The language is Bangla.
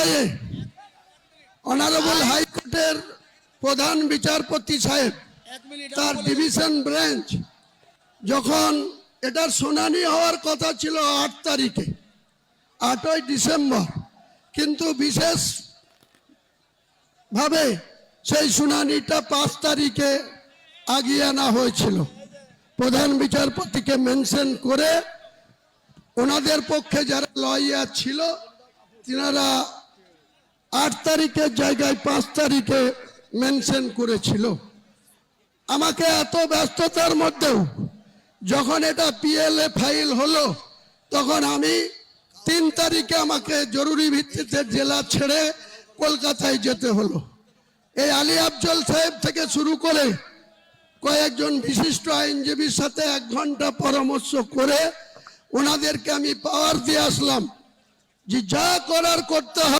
রায়ে অনারেবল হাইকোর্টের প্রধান বিচারপতি সাহেব তার ডিভিশন বেঞ্চ যখন এটার শুনানি হওয়ার কথা ছিল 8 তারিখে 8ই ডিসেম্বর, কিন্তু বিশেষ ভাবে সেই শুনানিটা 5 তারিখে আগিয়ে আনা হয়েছিল। প্রধান বিচারপতিকে মেনশন করে ওনাদের পক্ষে যারা লয়ার ছিল তিনারা 8 তারিখের জায়গায় 5 তারিখে মেনশন করেছিল। আমাকে এত ব্যস্ততার মধ্যেও যখন এটা পিএলএ ফাইল হলো তখন আমি 3 তারিখে আমাকে জরুরি ভিত্তিতে জেলা ছেড়ে কলকাতায় যেতে হলো। এই আলী আফজল সাহেব থেকে শুরু করে কয়েকজন বিশিষ্ট আইনজীবীর সাথে 1 ঘন্টা পরামর্শ করে ওনাদেরকে আমি পাওয়ার দিয়ে আসলাম যে যা করার করতে হবে।